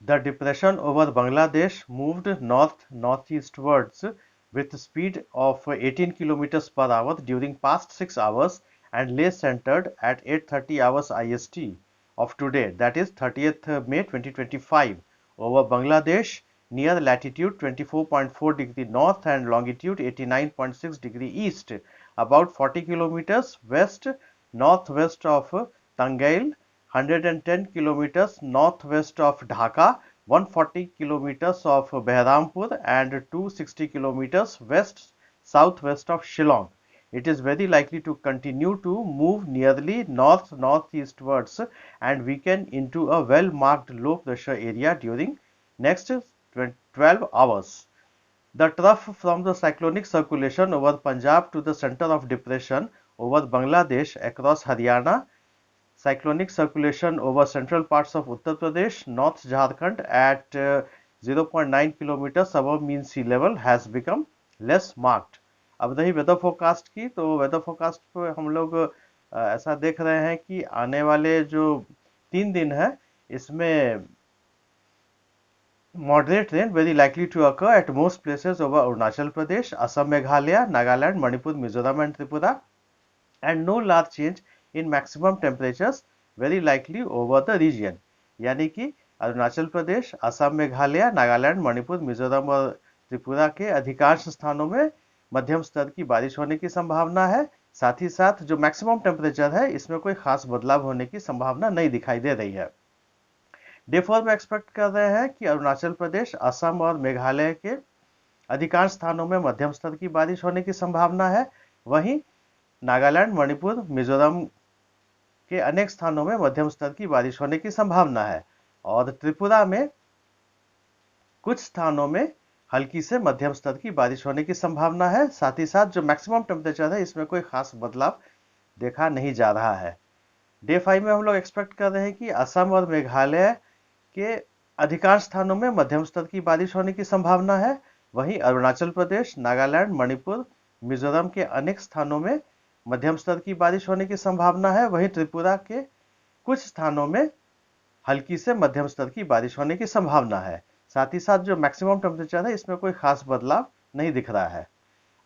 The depression over Bangladesh moved north-northeastwards with speed of 18 kilometers per hour during past 6 hours and lay centered at 8:30 hours IST of today, that is 30th May 2025, over Bangladesh near latitude 24.4 degree north and longitude 89.6 degree east, about 40 kilometers west northwest of Tangail, 110 kilometers northwest of Dhaka, 140 kilometers of Behrampur and 260 kilometers west southwest of Shillong. It is very likely to continue to move nearly north-northeastwards and weaken into a well-marked low pressure area during next 12 hours. The trough from the cyclonic circulation over Punjab to the center of depression over Bangladesh across Haryana, cyclonic circulation over central parts of Uttar Pradesh, North Jharkhand at 0.9 kilometers above mean sea level has become less marked. अब रही weather forecast की, तो weather forecast पे हम लोग ऐसा देख रहे हैं कि आने वाले जो 3 दिन है इसमें moderate rain very likely to occur at most places over Arunachal Pradesh, Assam, Meghalaya, Nagaland, Manipur, Mizoram and Tripura, and no large change in maximum temperatures very likely over the region. यानी कि अरुणाचल प्रदेश, असम, मेघालय, नागालैंड, मणिपुर, मिजोरम और त्रिपुरा के अधिकांश स्थानों में मध्यम स्तर की बारिश होने की संभावना है। साथ ही साथ जो मैक्सिमम टेम्परेचर है इसमें कोई खास बदलाव होने की संभावना नहीं दिखाई दे रही है। डे 4 में एक्सपेक्ट कर रहे हैं कि अरुणाचल प्रदेश, असम और मेघालय के अधिकांश स्थानों में मध्यम स्तर की बारिश होने की संभावना है। वहीं नागालैंड, मणिपुर, मिजोरम के अनेक स्थानों में मध्यम स्तर की बारिश होने की संभावना है और त्रिपुरा में कुछ स्थानों में हल्की से मध्यम स्तर की बारिश होने की संभावना है। साथ ही साथ जो मैक्सिमम टेम्परेचर है इसमें कोई खास बदलाव देखा नहीं जा रहा है। डे 5 में हम लोग एक्सपेक्ट कर रहे हैं कि असम और मेघालय के अधिकांश स्थानों में मध्यम स्तर की बारिश होने की संभावना है। वहीं अरुणाचल प्रदेश, नागालैंड, मणिपुर, मिजोरम के अनेक स्थानों में मध्यम स्तर की बारिश होने की संभावना है। वहीं त्रिपुरा के कुछ स्थानों में हल्की से मध्यम स्तर की बारिश होने की संभावना है। साथ ही साथ जो मैक्सिमम टेम्परेचर है इसमें कोई खास बदलाव नहीं दिख रहा है।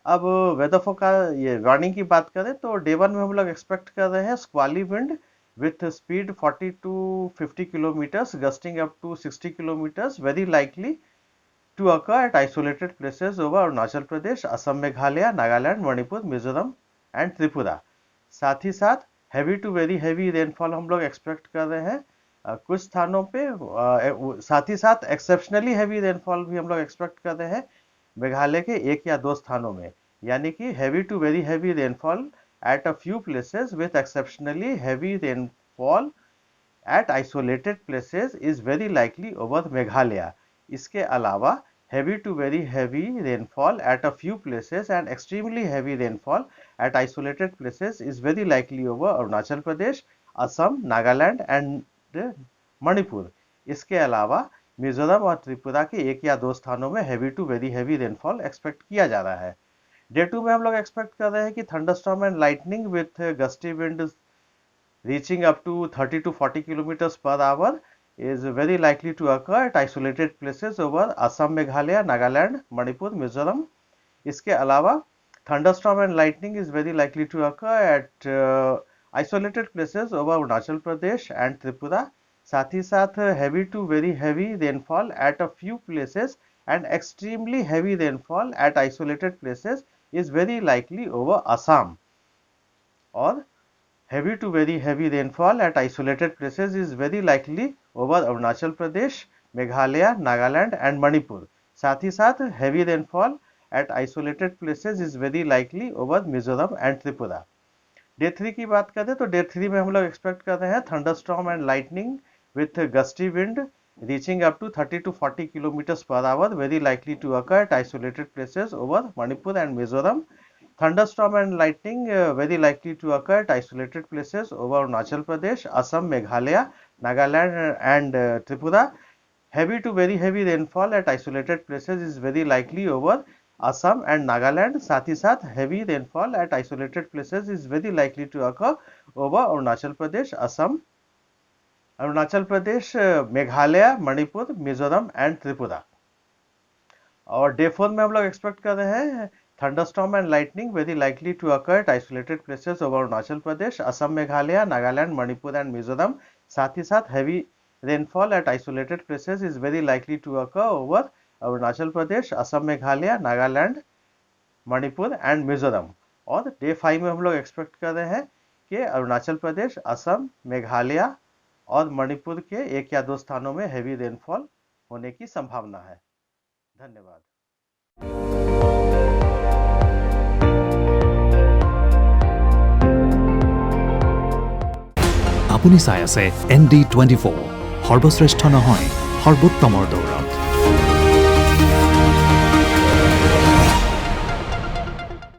अब वेदर फोरकास्ट ये वार्निंग की बात करें तो डे 1 में हम लोग एक्सपेक्ट कर रहे हैं squally wind with speed 40 to 50 kilometers gusting up to 60 kilometers very likely to occur at isolated places over Arunachal Pradesh, Assam, Meghalaya, Nagaland, Manipur, Mizoram and Tripura. साथ ही साथ heavy to very heavy rainfall हम लोग expect कर रहे हैं कुछ स्थानों पे। साथ ही साथ एक्सेप्शनली हैवी रेनफॉल भी हम लोग एक्सपेक्ट कर रहे हैं मेघालय के 1 या 2 स्थानों में। यानी कि heavy to very heavy rainfall at a few places with exceptionally heavy rainfall at isolated places is very likely over Meghalaya. इसके अलावा heavy to very heavy rainfall at a few places and extremely heavy rainfall at isolated places is very likely over Arunachal Pradesh, Assam, Nagaland and Manipur. इसके अलावा मिजोरम और त्रिपुरा के 1 या 2 स्थानों में heavy to very heavy rainfall expect किया जा रहा है। डे 2 में हम लोग एक्सपेक्ट कर रहे हैं कि thunderstorm and lightning with gusty wind reaching up to 30 to 40 kilometers per hour is very likely to occur at isolated places over Assam, Meghalaya, Nagaland, Manipur, Mizoram. इसके अलावा thunderstorm and lightning is very likely to occur at isolated places over Arunachal Pradesh and Tripura. साथ ही साथ heavy to very heavy rainfall at a few places and extremely heavy rainfall at isolated places is very likely over Assam. और heavy to very heavy rainfall at isolated places is very likely over Arunachal Pradesh, Meghalaya, Nagaland and Manipur. साथ ही साथ heavy rainfall at isolated places is very likely over Mizoram and Tripura. Day 3 की बात करें तो day 3 में हम लोग एक्सपेक्ट कर रहे हैं thunderstorm and lightning with gusty wind reaching up to 30 to 40 kilometers per hour very likely to occur at isolated places over Manipur and Mizoram. Thunderstorm and lightning very likely to occur at isolated places over Arunachal Pradesh, Assam, Meghalaya, Nagaland and Tripura. Heavy to very heavy rainfall at isolated places is very likely over Assam and Nagaland. साथ ही साथ heavy rainfall at isolated places is very likely to occur over Arunachal Pradesh, Assam Arunachal Pradesh, Meghalaya, Manipur, Mizoram and Tripura. और day 4 में हम लोग expect कर रहे हैं thunderstorm and lightning very likely to occur at isolated places over Arunachal Pradesh, Assam, Meghalaya, Nagaland, Manipur and Mizoram. साथ ही साथ heavy rainfall at isolated places is very likely to occur over Arunachal Pradesh, Assam, Meghalaya, Nagaland, Manipur and Mizoram. और डे 5 में हम लोग एक्सपेक्ट कर रहे हैं कि अरुणाचल प्रदेश, असम, मेघालय और मणिपुर के 1 या 2 स्थानों में हैवी रेनफॉल होने की संभावना है। धन्यवाद। আপুনি চাই আছে ND24 সৰ্বশ্ৰেষ্ঠ নহয় সৰ্বোত্তমৰ দৌৰ।